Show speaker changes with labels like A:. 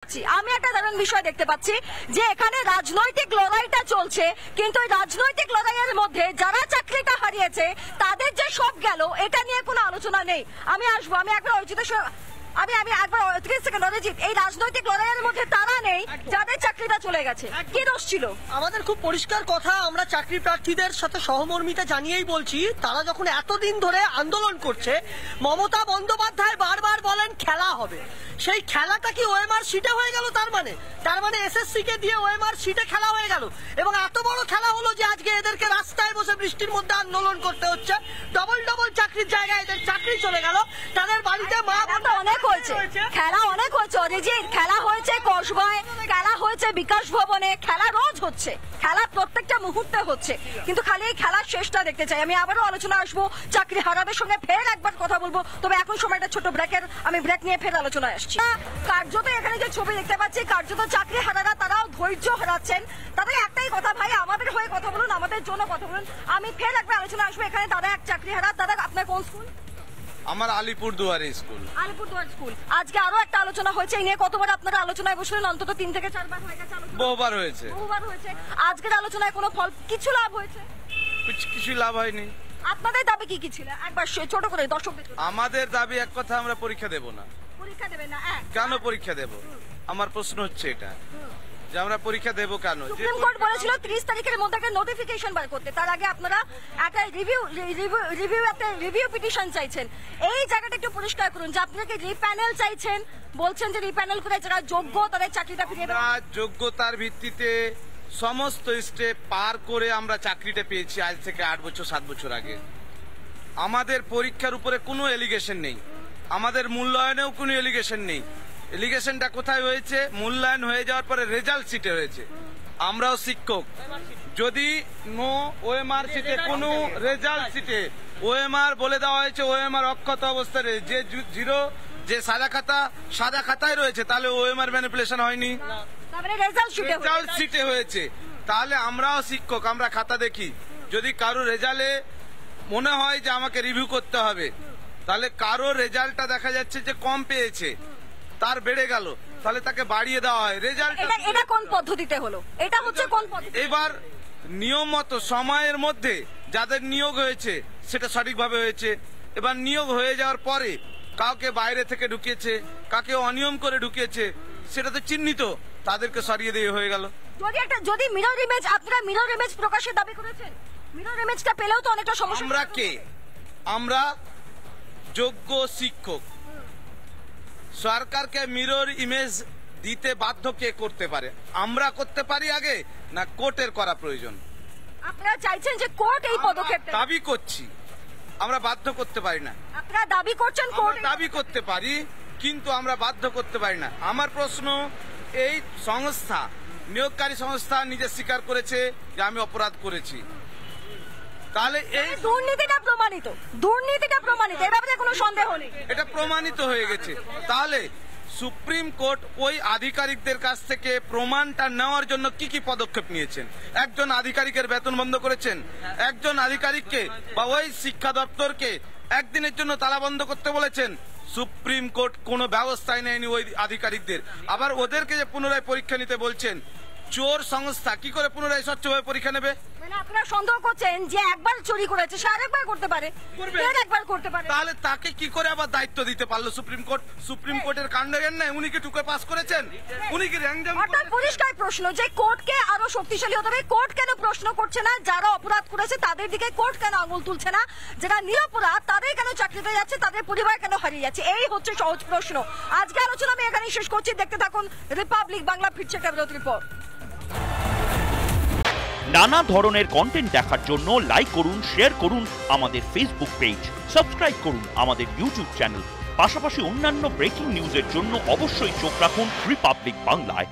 A: আমি একটা দারুণ বিষয় দেখতে পাচ্ছি যে এখানে রাজনৈতিক লড়াইটা চলছে, কিন্তু এই রাজনৈতিক লড়াইয়ের মধ্যে যারা চাকরিটা হারিয়েছে তাদের যে সব গেল এটা নিয়ে কোনো আলোচনা নেই। আমি আসবো, আমি একবার অর্জিত আমি একবার 30 সেকেন্ড অরিজিৎ, এই রাজনৈতিক লড়াইয়ের মধ্যে তারা নেই যাদের চাকরিটা চলে গেছে, কি দোষ ছিল?
B: আমাদের খুব পরিষ্কার কথা, আমরা চাকরি প্রার্থীদের সাথে সহমর্মিতা জানিয়েই বলছি, তারা যখন এতদিন ধরে আন্দোলন করছে, মমতা বন্দ্যোপাধ্যায় বারবার বলেন খেলা হবে, সেই খেলাটা কি ওএমআর সিটে হয়ে গেল? তার মানে এসএসসি কে দিয়ে ওএমআর সিটে খেলা হয়ে গেল, এবং এত বড় খেলা হলো যে আজকে এদেরকে রাস্তায় বসে বৃষ্টির মধ্যে আন্দোলন করতে হচ্ছে। ডবল চাকরির জায়গায় এদের চাকরি চলে গেল, তাদের বাড়িতে মা
A: অনেক হয়েছে, খেলা অনেক হয়েছে অরিজিৎ, খেলা হয়েছে কসবায়, খেলা হয়েছে বিকাশ ভবনে, খেলা রোজ হচ্ছে, খেলা প্রত্যেকটা মুহূর্তে হচ্ছে, কিন্তু খালি এই খেলার শেষটা দেখতে চাই। আমি আবারও আলোচনা আসবো, চাকরি হারাদের সঙ্গে ফের একবার কথা বলবো, তবে এখন সময়টা ছোট ব্রেকের, আমি ব্রেক নিয়ে ফের আলোচনায় আসছি। কার্যত এখানে যে ছবি দেখতে পাচ্ছি, কার্যত চাকরি হারারা তারাও ধৈর্য হারাচ্ছেন, তাদের একটাই কথা, ভাই আমাদের হয়ে কথা বলুন, আমাদের জন্য কথা বলুন। আমি ফের একবার আলোচনা আসবো, এখানে দাদা এক চাকরি হারা। দাদা আপনার কোন স্কুল?
C: আমার আলিপুরদুয়ারে স্কুল।
A: আলিপুরদুয়ার স্কুল। আজকে আরো একটা আলোচনা হয়েছে, এই নিয়ে কতবার আপনারা আলোচনায় বসলেন? অন্তত 3 থেকে 4 বার হয়ে গেছে আলোচনা।
C: বহুবার হয়েছে।
A: আজকের আলোচনায় কোনো ফল, কিছু লাভ হয়েছে?
C: কিছু লাভ হয়নি।
A: আপনাদের দাবি কি ছিল? একবার ছোট করে দর্শকদের।
C: আমাদের দাবি এক কথা, আমরা পরীক্ষা দেব না।
A: পরীক্ষা দেবেন না?
C: কেন পরীক্ষা দেব? আমার প্রশ্ন হচ্ছে এটা, যে আমরা পরীক্ষা দেব কেন?
A: সুপ্রিম কোর্ট বলেছিল 30 তারিখের মধ্যে একটা নোটিফিকেশন বার করতে, তার আগে আপনারা একটা রিভিউ পিটিশন চাইছেন। এই জায়গাটা একটু পরিষ্কার করুন যে আপনারা কি রিপ্যানেল চাইছেন, বলছেন যে রিপ্যানেল করে যারা যোগ্য তাদের চাকরিটা ফিরিয়ে দেবেন।
C: যোগ্যতার ভিত্তিতে সমস্ত স্টেপ পার করে আমরা চাকরিটা পেয়েছি আজ থেকে 8 বছর 7 বছর আগে। আমাদের পরীক্ষার উপরে কোনো এলিগেশন নেই, আমাদের মূল্যায়নেও কোনো এলিগেশন নেই। এলিগেশনটা কোথায় হয়েছে? মূল্যায়ন হয়ে যাওয়ার পরে রেজাল্ট শিটে হয়েছে। আমরাও শিক্ষক, যদি নো ওএমআর শিটে কোনো রেজাল্ট শিটে ওএমআর বলে দেওয়া হয়েছে ওএমআর অক্ষত অবস্থায়, যে জিরো, যে সাদা খাতায় রয়েছে, তাহলে ওএমআর ম্যানিপুলেশন হয়নি, রেজাল্ট শিটে হয়েছে। তাহলে আমরাও শিক্ষক, আমরা খাতা দেখি, যদি কারো রেজাল্টে মনে হয় যে আমাকে রিভিউ করতে হবে, তাহলে কারো রেজাল্টটা দেখা যাচ্ছে যে কম পেয়েছে, তার বেড়ে গেল, তাহলে তাকে বাড়িয়ে দেওয়া হয় রেজাল্ট।
A: এটা কোন পদ্ধতিতে হলো? এটা হচ্ছে কোন পদ্ধতি?
C: এবার নিয়ম মতো সময়ের মধ্যে যাদের নিয়োগ হয়েছে সেটা সঠিকভাবে হয়েছে। এবার নিয়োগ হয়ে যাওয়ার পরে কাউকে বাইরে থেকে ঢুকিয়েছে, কাকে অনিয়ম করে ঢুকিয়েছে, সেটা তো চিহ্নিত, তাদেরকে সরিয়ে দিয়ে হয়ে গেল।
A: যদি মিরর ইমেজ, আপনারা মিরর ইমেজ প্রকাশের দাবি করেছেন, মিরর ইমেজটা পেলেও তো অনেকটা সমস্যা।
C: আমরা কে? আমরা যোগ্য শিক্ষক। সরকারকে মিরর ইমেজ দিতে বাধ্য কে করতে পারে? আমরা করতে পারি আগে, না কোর্টের করা প্রয়োজন?
A: আপনারা চাইছেন যে কোর্ট এই পদক্ষেপ
C: দাবি করছি, আমরা বাধ্য করতে পারি না।
A: আপনারা দাবি করছেন কোর্ট
C: দাবি করতে পারি, কিন্তু আমরা বাধ্য করতে পারি না। আমার প্রশ্ন, এই সংস্থা, নিয়োগকারী সংস্থা নিজে স্বীকার করেছে যে আমি অপরাধ করেছি, তাহলে এই
A: দুর্নীতিটা প্রমাণিত, এর ব্যাপারে কোনো সন্দেহ নেই,
C: এটা প্রমাণিত হয়ে গেছে। তাহলে সুপ্রিম কোর্ট ওই আধিকারিকদের কাছ থেকে প্রমাণটা নেওয়ার জন্য কি কি পদক্ষেপ নিয়েছেন? একজন আধিকারিকের বেতন বন্ধ করেছেন, একজন আধিকারিককে বা ওই শিক্ষা দপ্তরকে একদিনের জন্য তালাবন্ধ করতে বলেছেন। সুপ্রিম কোর্ট কোনো ব্যবস্থাই নেয়নি ওই আধিকারিকদের। আবার ওদেরকে যে পুনরায় পরীক্ষা নিতে বলছেন, চোর সংস্থা কি করে পুনরায় স্বচ্ছভাবে পরীক্ষা নেবে?
A: আপনারা সন্দেহ করছেন যে একবার চুরি করেছে, সে আরেকবার করতে পারে, একবার করতে পারে,
C: তাহলে তাকে কি করে আবার দায়িত্ব দিতে পারলো সুপ্রিম কোর্ট? সুপ্রিম কোর্টের কাণ্ডজ্ঞান নাই, উনি কি টুকে পাস করেছেন? উনি কি র্যাঙ্কজাম?
A: অর্থাৎ পরিষ্কার প্রশ্ন যে কোর্টকে আরো শক্তিশালী হতে হবে। কোর্ট কেন প্রশ্ন করছে না যারা অপরাধ করেছে তাদের দিকে? কোর্ট কেন আঙুল তুলছে না যারা নিরপরাধ তাদের কেন চাকরিতে যাচ্ছে, তাদের পরিবার কেন হারিয়ে যাচ্ছে? এই হচ্ছে সহজ প্রশ্ন। আজকে আলোচনা আমি এখানেই শেষ করছি। দেখতে থাকুন রিপাবলিক বাংলা, ফিরছে একটা বিরতির রিপোর্ট।
D: নানা ধরনের কন্টেন্ট দেখার জন্য লাইক করুন, শেয়ার করুন আমাদের ফেসবুক পেজ, সাবস্ক্রাইব করুন আমাদের ইউটিউব চ্যানেল। পাশাপাশি অন্যান্য ব্রেকিং নিউজের জন্য অবশ্যই চোখ রাখুন রিপাবলিক বাংলায়।